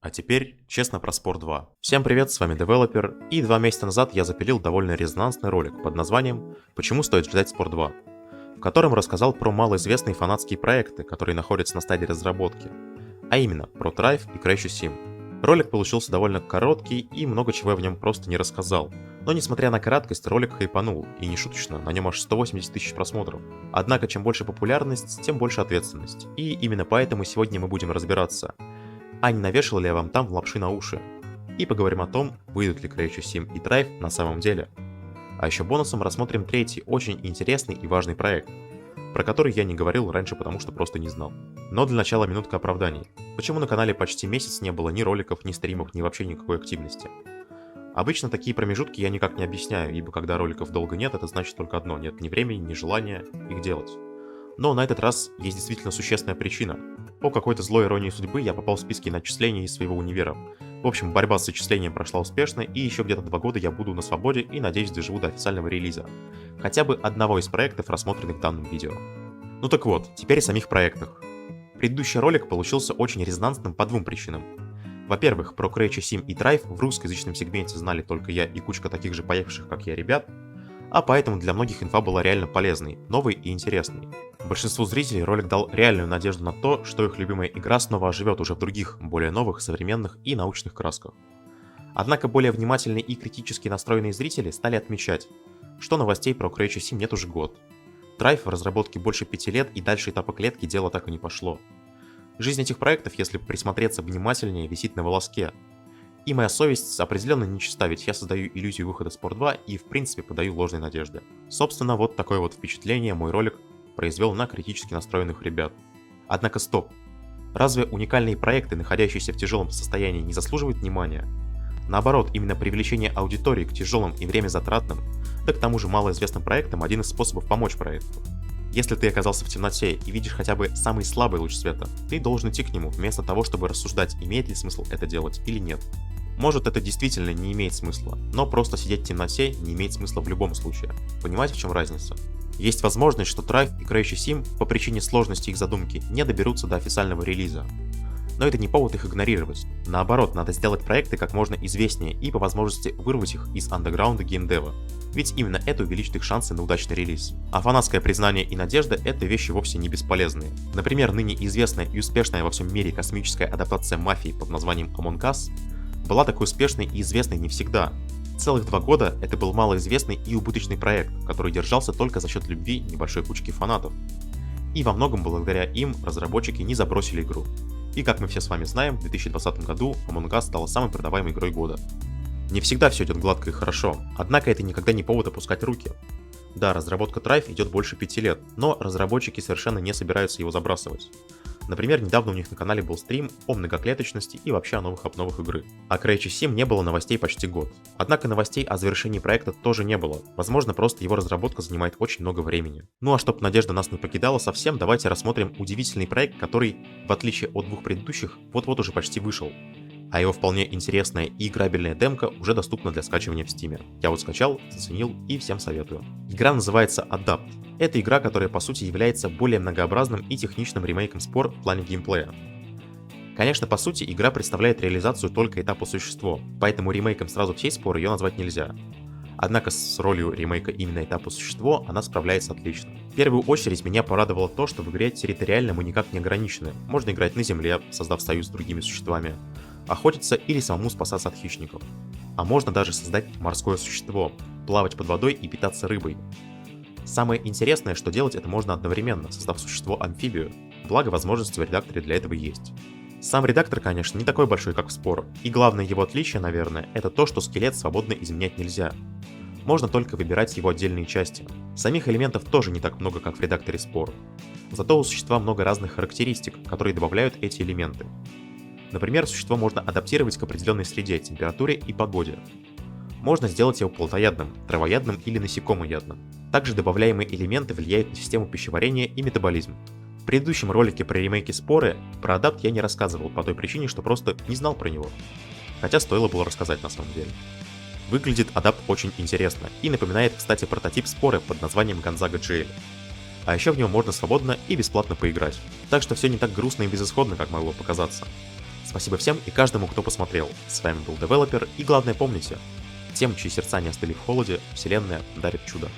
А теперь, честно про Spore 2. Всем привет, с вами Девелопер, и 2 месяца назад я запилил довольно резонансный ролик под названием «Почему стоит ждать Spore 2», в котором рассказал про малоизвестные фанатские проекты, которые находятся на стадии разработки, а именно про Thrive и Crash Sim. Ролик получился довольно короткий, и много чего я в нем просто не рассказал. Но несмотря на краткость, ролик хайпанул, и не шуточно, на нем аж 180 тысяч просмотров. Однако, чем больше популярность, тем больше ответственность. И именно поэтому сегодня мы будем разбираться, а не навешал ли я вам там лапши на уши. И поговорим о том, выйдут ли Crash Sim и Thrive на самом деле. А еще бонусом рассмотрим третий, очень интересный и важный проект, про который я не говорил раньше, потому что просто не знал. Но для начала минутка оправданий. Почему на канале почти месяц не было ни роликов, ни стримов, ни вообще никакой активности? Обычно такие промежутки я никак не объясняю, ибо когда роликов долго нет, это значит только одно: нет ни времени, ни желания их делать. Но на этот раз есть действительно существенная причина. По какой-то злой иронии судьбы я попал в списки на отчисления из своего универа. В общем, борьба с отчислением прошла успешно, и еще где-то 2 года я буду на свободе и, надеюсь, доживу до официального релиза. Хотя бы одного из проектов, рассмотренных в данном видео. Ну так вот, теперь о самих проектах. Предыдущий ролик получился очень резонансным по 2 причинам. Во-первых, про Crash Sim и Thrive в русскоязычном сегменте знали только я и кучка таких же поехавших, как я, ребят, а поэтому для многих инфа была реально полезной, новой и интересной. Большинству зрителей ролик дал реальную надежду на то, что их любимая игра снова оживет уже в других, более новых, современных и научных красках. Однако более внимательные и критически настроенные зрители стали отмечать, что новостей про Crash Sim нет уже год. Thrive в разработке больше 5 лет, и дальше этапа клетки дело так и не пошло. Жизнь этих проектов, если присмотреться внимательнее, висит на волоске. И моя совесть определенно нечиста, ведь я создаю иллюзию выхода Spore 2 и в принципе подаю ложные надежды. Собственно, вот такое вот впечатление мой ролик произвел на критически настроенных ребят. Однако стоп. Разве уникальные проекты, находящиеся в тяжелом состоянии, не заслуживают внимания? Наоборот, именно привлечение аудитории к тяжелым и время затратным, да к тому же малоизвестным проектам, один из способов помочь проекту. Если ты оказался в темноте и видишь хотя бы самый слабый луч света, ты должен идти к нему, вместо того, чтобы рассуждать, имеет ли смысл это делать или нет. Может, это действительно не имеет смысла, но просто сидеть в темноте не имеет смысла в любом случае. Понимаете, в чем разница? Есть возможность, что Thrive и Crash Sim по причине сложности их задумки не доберутся до официального релиза. Но это не повод их игнорировать. Наоборот, надо сделать проекты как можно известнее и по возможности вырвать их из андеграунда геймдева. Ведь именно это увеличит их шансы на удачный релиз. А фанатское признание и надежда — это вещи вовсе не бесполезные. Например, ныне известная и успешная во всем мире космическая адаптация мафии под названием Among Us была такой успешной и известной не всегда. Целых 2 года это был малоизвестный и убыточный проект, который держался только за счет любви небольшой кучки фанатов. И во многом благодаря им разработчики не забросили игру. И как мы все с вами знаем, в 2020 году Among Us стала самой продаваемой игрой года. Не всегда все идет гладко и хорошо, однако это никогда не повод опускать руки. Да, разработка Thrive идет больше 5 лет, но разработчики совершенно не собираются его забрасывать. Например, недавно у них на канале был стрим о многоклеточности и вообще о новых обновах игры. О Crash Sim не было новостей почти год. Однако новостей о завершении проекта тоже не было. Возможно, просто его разработка занимает очень много времени. Ну а чтобы надежда нас не покидала совсем, давайте рассмотрим удивительный проект, который, в отличие от 2 предыдущих, вот-вот уже почти вышел. А его вполне интересная и играбельная демка уже доступна для скачивания в Steam. Я вот скачал, заценил и всем советую. Игра называется Adapt. Это игра, которая по сути является более многообразным и техничным ремейком Spore в плане геймплея. Конечно, по сути, игра представляет реализацию только этапа существо, поэтому ремейком сразу всей Spore ее назвать нельзя. Однако с ролью ремейка именно этапа существо она справляется отлично. В первую очередь меня порадовало то, что в игре территориально мы никак не ограничены. Можно играть на земле, создав союз с другими существами, охотиться или самому спасаться от хищников. А можно даже создать морское существо, плавать под водой и питаться рыбой. Самое интересное, что делать это можно одновременно, создав существо-амфибию, благо возможности в редакторе для этого есть. Сам редактор, конечно, не такой большой, как в Spore, и главное его отличие, наверное, это то, что скелет свободно изменять нельзя. Можно только выбирать его отдельные части. Самих элементов тоже не так много, как в редакторе Spore. Зато у существа много разных характеристик, которые добавляют эти элементы. Например, существо можно адаптировать к определенной среде, температуре и погоде. Можно сделать его плотоядным, травоядным или насекомоядным. Также добавляемые элементы влияют на систему пищеварения и метаболизм. В предыдущем ролике про ремейки Споры про адапт я не рассказывал по той причине, что просто не знал про него. Хотя стоило было рассказать на самом деле. Выглядит адапт очень интересно и напоминает, кстати, прототип Споры под названием Gonzaga Jail. А еще в него можно свободно и бесплатно поиграть. Так что все не так грустно и безысходно, как могло показаться. Спасибо всем и каждому, кто посмотрел. С вами был Девелопер, и главное помните, тем, чьи сердца не остыли в холоде, вселенная дарит чудо.